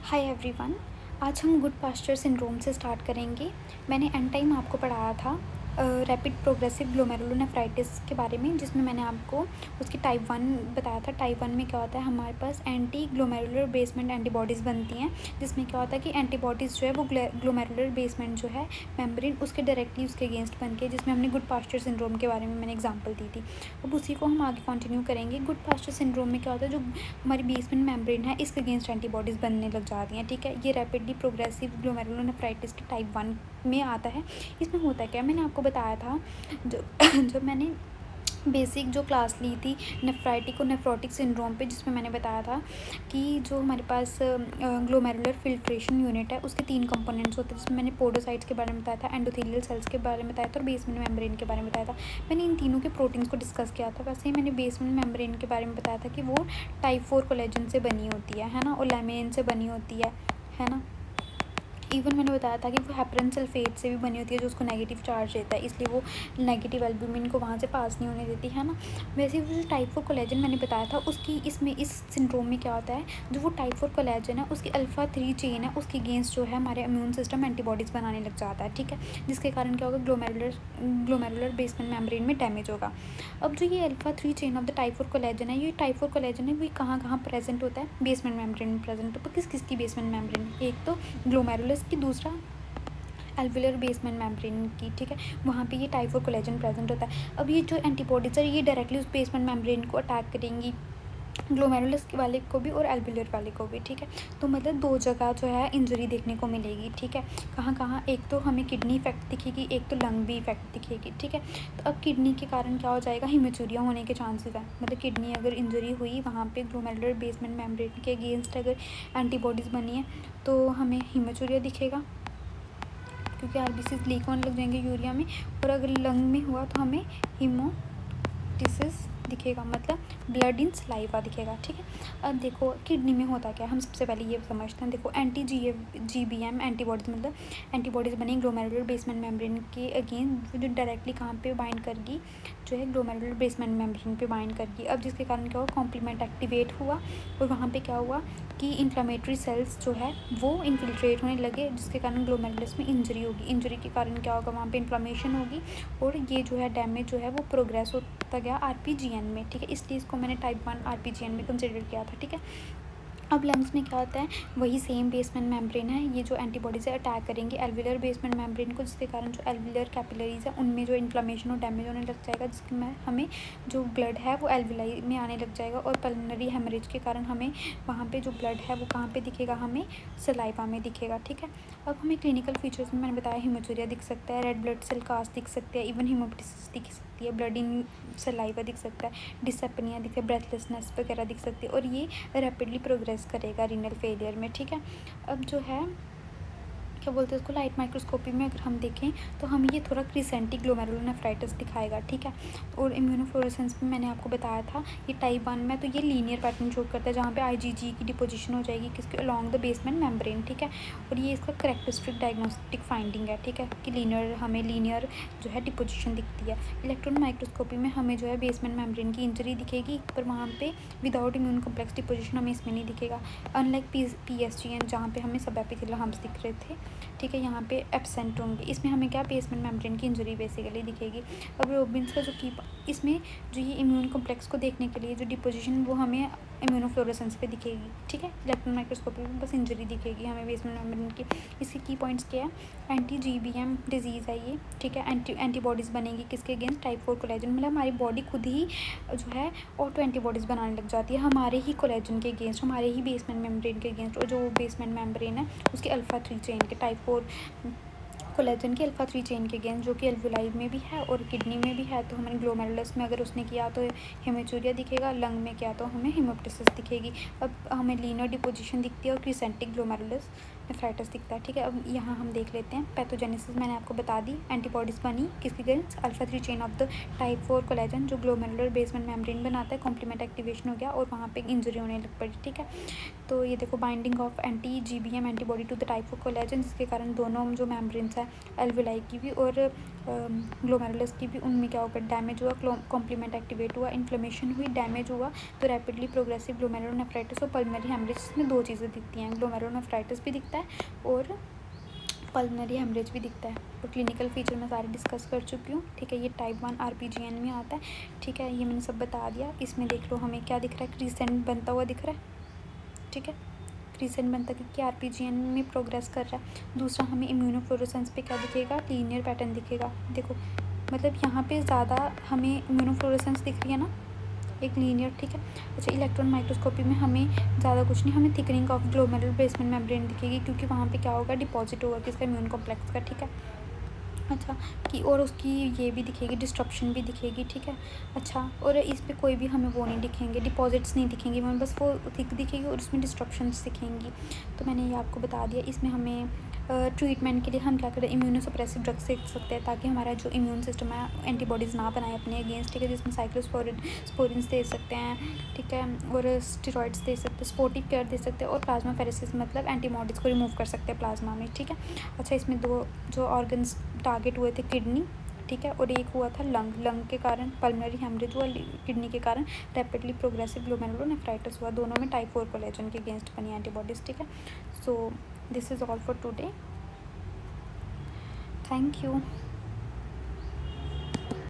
Hi everyone. आज हम good pasture syndrome से स्टार्ट करेंगे। मैंने एंड टाइम आपको पढ़ाया था रैपिड प्रोग्रेसिव ग्लोमेरुलोनेफ्राइटिस के बारे में, जिसमें मैंने आपको उसकी टाइप 1 बताया था। टाइप 1 में क्या होता है, हमारे पास एंटी ग्लोमेरुलर बेसमेंट एंटीबॉडीज़ बनती हैं, जिसमें क्या होता है कि एंटीबॉडीज़ जो है वो ग्लोमेरुलर बेसमेंट जो है मेम्ब्रेन उसके डायरेक्टली उसके अगेंस्ट बनती है, जिसमें हमने गुड पास्चर सिंड्रोम के बारे में मैंने एग्जाम्पल दी थी। अब उसी को हम आगे कंटिन्यू करेंगे। गुड पास्चर सिंड्रोम में क्या होता है, जो हमारी बेसमेंट मेम्ब्रेन है इसके अगेंस्ट एंटीबॉडीज़ बनने लग जाती हैं। ठीक है, ये रैपिडली प्रोग्रेसिव ग्लोमेरुलोनेफ्राइटिस की टाइप 1 में आता है। इसमें होता क्या, मैंने आपको बताया था जो जब मैंने बेसिक जो क्लास ली थी नेफ्राइटिक और नेफ्रोटिक सिंड्रोम पे, जिसमें मैंने बताया था कि जो हमारे पास ग्लोमेरुलर फिल्ट्रेशन यूनिट है उसके 3 कंपोनेंट्स होते हैं, जिसमें मैंने पोडोसाइट्स के बारे में बताया था, एंडोथेलियल सेल्स के बारे में बताया था और बेसमेंट मेम्ब्रेन के बारे में बताया था। मैंने इन तीनों के प्रोटीन्स को डिस्कस किया था। वैसे ही मैंने बेसमेंट मेम्ब्रेन के बारे में बताया था कि वो टाइप 4 कोलेजन से बनी होती है ना, और लैमिनिन से बनी होती है ना। इवन मैंने बताया था कि वो हेपरन सल्फेट से भी बनी होती है, जो उसको नेगेटिव चार्ज देता है, इसलिए वो नेगेटिव एल्ब्यूमिन को वहाँ से पास नहीं होने देती है ना। वैसे वो जो टाइप 4 कोलेजन मैंने बताया था उसकी इसमें इस सिंड्रोम में क्या होता है, जो वो टाइप 4 कोलेजन है उसकी अल्फा 3 चेन है, उसके अगेंस्ट जो है हमारे इम्यून सिस्टम एंटीबॉडीज़ बनाने लग जाता है। ठीक है, जिसके कारण क्या होगा, ग्लोमेरुलर बेसमेंट मेम्ब्रेन में डैमेज होगा। अब जो ये alpha 3 chain of the type 4 collagen है, ये टाइप 4 कोलेजन है वो कहाँ कहाँ प्रेजेंट होता है, बेसमेंट मेम्ब्रेन में प्रेजेंट होता है। किस किस की बेसमेंट मेम्ब्रेन, एक तो ग्लोमेरुलस की, दूसरा एल्विलर बेसमेंट मेम्ब्रेन की। ठीक है, वहाँ पे ये टाइप 4 कोलेजन प्रेजेंट होता है। अब ये जो एंटीबॉडीज़ है ये डायरेक्टली उस बेसमेंट मेम्ब्रेन को अटैक करेंगी, ग्लोमेरुलस वाले को भी और एल्विलर वाले को भी। ठीक है, तो मतलब 2 जगह जो है इंजरी देखने को मिलेगी। ठीक है, कहाँ कहाँ, एक तो हमें किडनी इफेक्ट दिखेगी, एक तो लंग भी इफेक्ट दिखेगी। ठीक है, तो अब किडनी के कारण क्या हो जाएगा, हिमेचूरिया होने के चांसेस हैं। मतलब किडनी अगर इंजरी हुई, वहाँ पे ग्लोमेरुलर बेसमेंट मेम्ब्रेन के अगेंस्ट अगर एंटीबॉडीज़ बनी है तो हमें हिमेचूरिया दिखेगा, क्योंकि आरबीसीज लीक होने लग जाएंगे यूरिया में। और अगर लंग में हुआ तो हमें हीमोटिसिस दिखेगा, मतलब ब्लड इन सलाइवा दिखेगा। ठीक है, अब देखो किडनी में होता क्या है, हम सबसे पहले ये समझते हैं। देखो GBM एंटीबॉडीज़, मतलब एंटीबॉडीज़ बनी ग्लोमेरुलर बेसमेंट मेम्ब्रेन के अगेंस्ट, जो डायरेक्टली कहाँ पे बाइंड करगी, जो है ग्लोमेरुलर बेसमेंट मेम्ब्रेन पे बाइंड करगी। अब जिसके कारण क्या हुआ, कॉम्प्लीमेंट एक्टिवेट हुआ और वहाँ पे क्या हुआ कि इन्फ्लामेटरी सेल्स जो है वो इन्फिल्ट्रेट होने लगे, जिसके कारण ग्लोमेरुलस में इंजरी होगी। इंजरी के कारण क्या होगा, वहाँ पे इन्फ्लामेशन होगी और ये जो है डैमेज जो है वो प्रोग्रेस होता गया RPGN में। ठीक है, इसलिए इसको मैंने टाइप 1 RPGN में कंसिडर किया था। ठीक है, अब लंग्स में क्या होता है, वही सेम बेसमेंट मेम्ब्रेन है, ये जो एंटीबॉडी से अटैक करेंगे एल्विलर बेसमेंट मेम्ब्रेन को, जिसके कारण जो एल्विलर कैपिलरीज है उनमें जो इन्फ्लामेशन और डैमेज होने लग जाएगा, जिसके में हमें जो ब्लड है वो एल्विलाई में आने लग जाएगा और पल्मोनरी हेमरेज के कारण हमें वहाँ पे जो ब्लड है वो कहाँ पे दिखेगा, हमें सलाइवा में दिखेगा। ठीक है, अब हमें क्लिनिकल फीचर्स में मैंने बताया, हिमोचूरिया दिख सकता है, रेड ब्लड सेल कास्ट दिख सकते हैं, इवन हिमोप्टिसिस दिख सकती है, ब्लड इन सलाइवा दिख सकता है, डिसएपनिया दिखे, ब्रेथलेसनेस वगैरह दिख सकती है, और ये रैपिडली प्रोग्रेस करेगा रीनल फेलियर में। ठीक है, अब जो है क्या बोलते हैं उसको, लाइट माइक्रोस्कोपी में अगर हम देखें तो हमें ये थोड़ा क्रिसेंटिक ग्लोमेरुलोनेफ्राइटिस दिखाएगा। ठीक है, और इम्यूनोफ्लोरेसेंस में मैंने आपको बताया था ये टाइप 1 में, तो ये लीनियर पैटर्न शो करता है, जहाँ पे IgG की डिपोजिशन हो जाएगी किसके, अलॉन्ग द बेसमेंट मेम्ब्रेन। ठीक है, और ये इसका करेक्टरिस्टिक डायग्नोस्टिक फाइंडिंग है। ठीक है, कि हमें लीनियर जो है डिपोजिशन दिखती है। इलेक्ट्रॉन माइक्रोस्कोपी में हमें जो है बेसमेंट मेम्ब्रेन की इंजरी दिखेगी, पर वहाँ पे विदाउट इम्यून कम्प्लेक्स डिपोजिशन हमें इसमें नहीं दिखेगा, अनलाइक PSGN जहाँ पे हमें सब एपिथेलियल हम्प्स दिख रहे थे। ठीक है, यहाँ पे एब्सेंट होंगे, इसमें हमें क्या बेसमेंट मेम्ब्रेन की इंजरी बेसिकली दिखेगी। अब रोबिन्स का जो इसमें जो ये इम्यून कॉम्प्लेक्स को देखने के लिए जो डिपोजिशन वो हमें इम्यूनोफ्लोरेसेंस पे दिखेगी। ठीक है, इलेक्ट्रॉन माइक्रोस्कोपी में बस इंजरी दिखेगी हमें बेसमेंट मेम्ब्रेन की। इसके की पॉइंट्स क्या है, GBM डिजीज़ है ये। ठीक है, एंटीबॉडीज़ बनेगी किसके अगेंस्ट, टाइप 4 कोलेजन, मतलब हमारी बॉडी खुद ही जो है ऑटो एंटीबॉडीज़ बनाने लग जाती है हमारे ही कोलेजन के अगेंस्ट, हमारे ही बेसमेंट मेम्ब्रेन के अगेंस्ट। और जो बेसमेंट मेम्ब्रेन है उसके अल्फा 3 चेन के टाइप 4 कोलेजन की अल्फा 3 चेन के अगेंस्ट, जो कि एल्वुलाई में भी है और किडनी में भी है। तो हमें ग्लोमेरुलस में अगर उसने किया तो हेमेचूरिया दिखेगा, लंग में किया तो हमें हिमोप्टिसिस दिखेगी। अब हमें लीनर डिपोजिशन दिखती है और क्रिसेंटिक ग्लोमेरुलस नेफ्राइटिस दिखता है। ठीक है, अब यहाँ हम देख लेते हैं पैथोजेनेसिस, मैंने आपको बता दी, एंटीबॉडीज़ बनी किसके against, alpha 3 chain of the type 4 collagen, जो ग्लोमेरुलर बेसमेंट मेम्ब्रेन बनाता है, कॉम्प्लीमेंट एक्टिवेशन हो गया और वहाँ पे इंजरी होने लग पड़ी। ठीक है, तो ये देखो binding of GBM antibody to the type 4 collagen, जिसके कारण दोनों जो मेम्ब्रेन्स है एल्वुलाई की भी और ग्लोमेरुलस की भी, उनमें क्या होगा, डैमेज हुआ, कॉम्प्लीमेंट एक्टिवेट हुआ, इन्फ्लेमेशन हुई, डैमेज हुआ, तो रैपिडली प्रोग्रेसिव ग्लोमेरुलोनेफ्राइटिस और पल्मोनरी हेमरेज में दो चीज़ें दिखती हैं, ग्लोमेरुलोनेफ्राइटिस भी दिखता है और पल्मोनरी हेमरेज भी दिखता है। और क्लिनिकल फीचर मैं सारे डिस्कस कर चुकी हूँ, ठीक है। ये टाइप 1 RPGN में आता है, ठीक है, ये मैंने सब बता दिया। इसमें देख लो हमें क्या दिख रहा है, क्रीसेंट बनता हुआ दिख रहा है, ठीक है, क्रीसेंट बनता क्योंकि RPGN में प्रोग्रेस कर रहा है। दूसरा हमें इम्यूनोफ्लोरेसेंस पे क्या दिखेगा, लीनियर पैटर्न दिखेगा। देखो मतलब यहाँ पे ज़्यादा हमें इम्यूनोफ्लोरेसेंस दिख रही है ना, एक लीनियर, ठीक है। अच्छा, इलेक्ट्रॉन माइक्रोस्कोपी में हमें ज़्यादा कुछ नहीं, हमें thickening of glomerular basement membrane दिखेगी, क्योंकि वहाँ पे क्या होगा, डिपॉजिट होगा किसका, इम्यून कॉम्प्लेक्स का, ठीक है। अच्छा कि और उसकी ये भी दिखेगी, डिस्ट्रप्शन भी दिखेगी, ठीक है। अच्छा, और इस पे कोई भी हमें वो नहीं दिखेंगे, डिपॉजिट्स नहीं दिखेंगी, हमें बस वो थिक दिखेगी और उसमें डिस्ट्रप्शंस दिखेंगी। तो मैंने ये आपको बता दिया। इसमें हमें ट्रीटमेंट के लिए हम क्या करें, इम्यूनोसप्रेसिव ड्रग्स दे सकते हैं, ताकि हमारा जो इम्यून सिस्टम है एंटीबॉडीज़ ना बनाए अपने अगेंस्ट, ठीक है, जिसमें साइक्लोस्पोरिन्स दे सकते हैं, ठीक है, और स्टेरॉइड्स दे सकते हैं, स्पोर्टिव केयर दे सकते हैं, और प्लाज्मा फेरेसिस मतलब एंटीबॉडीज़ को रिमूव कर सकते हैं प्लाज्मा में, ठीक है। अच्छा, इसमें दो जो ऑर्गन्स टारगेट हुए थे, किडनी, ठीक है, और एक हुआ था लंग के कारण पल्मोनरी हेमरेज हुआ, किडनी के कारण रैपिडली प्रोग्रेसिव ग्लोमेरुलोनेफ्राइटिस हुआ, दोनों में टाइप 4 कोलेजन के अगेंस्ट बनी एंटीबॉडीज़, ठीक है। So this is all for today, thank you.